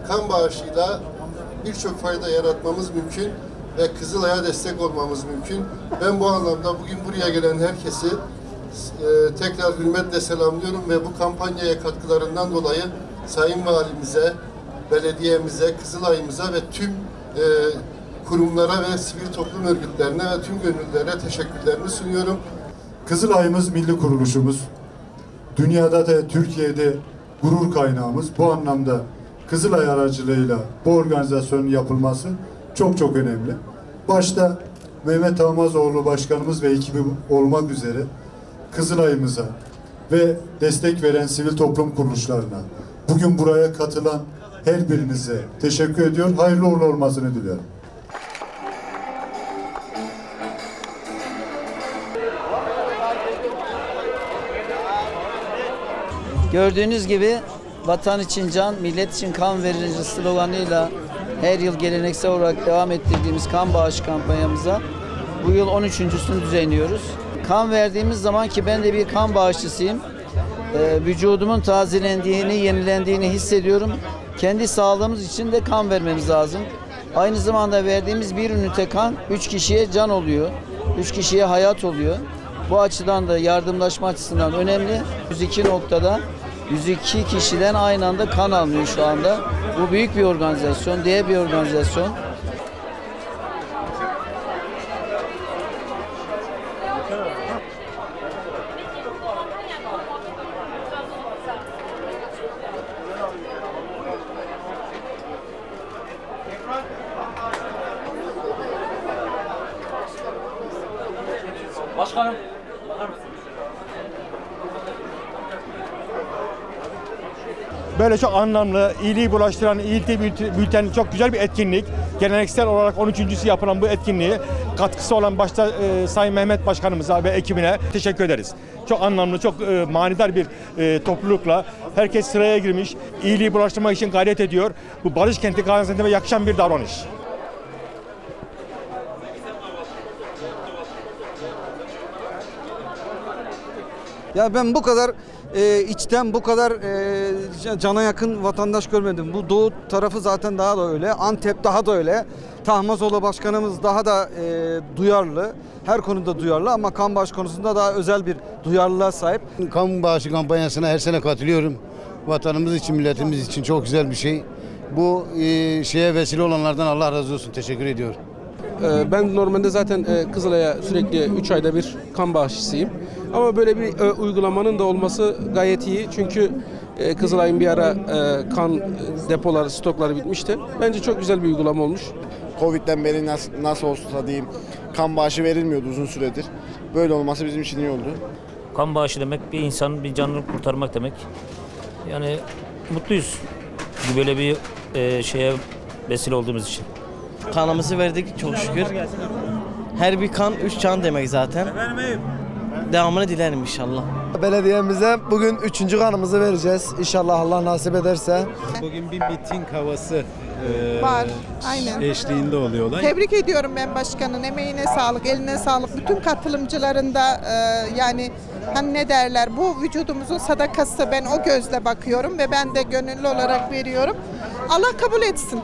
Kan bağışıyla birçok fayda yaratmamız mümkün ve Kızılay'a destek olmamız mümkün. Ben bu anlamda bugün buraya gelen herkesi tekrar hürmetle selamlıyorum ve bu kampanyaya katkılarından dolayı Sayın Valimize, belediyemize, Kızılay'ımıza ve tüm kurumlara ve sivil toplum örgütlerine ve tüm gönüllülere teşekkürlerimi sunuyorum. Kızılay'ımız milli kuruluşumuz. Dünyada da Türkiye'de gurur kaynağımız. Bu anlamda Kızılay aracılığıyla bu organizasyonun yapılması çok önemli. Başta Mehmet Almazoğlu Başkanımız ve ekibi olmak üzere Kızılay'ımıza ve destek veren sivil toplum kuruluşlarına, bugün buraya katılan her birinize teşekkür ediyor. Hayırlı uğurlu olmasını diliyorum. Gördüğünüz gibi vatan için can, millet için kan verici sloganıyla her yıl geleneksel olarak devam ettirdiğimiz kan bağışı kampanyamıza bu yıl 13.sünü düzenliyoruz. Kan verdiğimiz zaman, ki ben de bir kan bağışçısıyım, vücudumun tazelendiğini, yenilendiğini hissediyorum. Kendi sağlığımız için de kan vermemiz lazım. Aynı zamanda verdiğimiz bir ünite kan 3 kişiye can oluyor, 3 kişiye hayat oluyor. Bu açıdan da yardımlaşma açısından önemli. 102 noktada 102 kişiden aynı anda kan alınıyor şu anda. Bu büyük bir organizasyon, dev bir organizasyon. Başkanım. Böyle çok anlamlı, iyiliği bulaştıran, iyilikte büyüten çok güzel bir etkinlik. Geleneksel olarak 13.sü yapılan bu etkinliği katkısı olan başta Sayın Mehmet Başkanımıza ve ekibine teşekkür ederiz. Çok anlamlı, çok manidar bir toplulukla herkes sıraya girmiş, iyiliği bulaştırmak için gayret ediyor. Bu Barış Kenti Gaziantep'e yakışan bir davranış. Ya ben bu kadar içten, bu kadar cana yakın vatandaş görmedim. Bu doğu tarafı zaten daha da öyle. Antep daha da öyle. Tahmazoğlu Başkanımız daha da duyarlı. Her konuda duyarlı ama kan bağışı konusunda daha özel bir duyarlılığa sahip. Kan bağışı kampanyasına her sene katılıyorum. Vatanımız için, milletimiz için çok güzel bir şey. Bu şeye vesile olanlardan Allah razı olsun. Teşekkür ediyorum. Ben normalde zaten Kızılay'a sürekli 3 ayda bir kan bağışçısıyım. Ama böyle bir uygulamanın da olması gayet iyi. Çünkü Kızılay'ın bir ara kan depoları, stokları bitmişti. Bence çok güzel bir uygulama olmuş. Covid'den beri nasıl olsa diyeyim kan bağışı verilmiyordu uzun süredir. Böyle olması bizim için iyi oldu. Kan bağışı demek bir insanın bir canını kurtarmak demek. Yani mutluyuz böyle bir şeye vesile olduğumuz için. Kanımızı verdik çok şükür. Her bir kan 3 can demek zaten. Devamını dilerim inşallah. Belediyemize bugün 3. kanımızı vereceğiz. İnşallah Allah nasip ederse. Bugün bir miting havası var. Aynen. Eşliğinde oluyor olay. Tebrik ediyorum ben başkanın. Emeğine sağlık, eline sağlık. Bütün katılımcıların da yani hani ne derler, bu vücudumuzun sadakası, ben o gözle bakıyorum ve ben de gönüllü olarak veriyorum. Allah kabul etsin.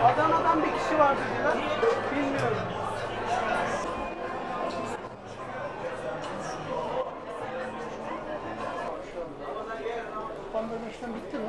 Adana'dan bir kişi var dediler. Bilmiyorum. Pandemi işlem bitti mi?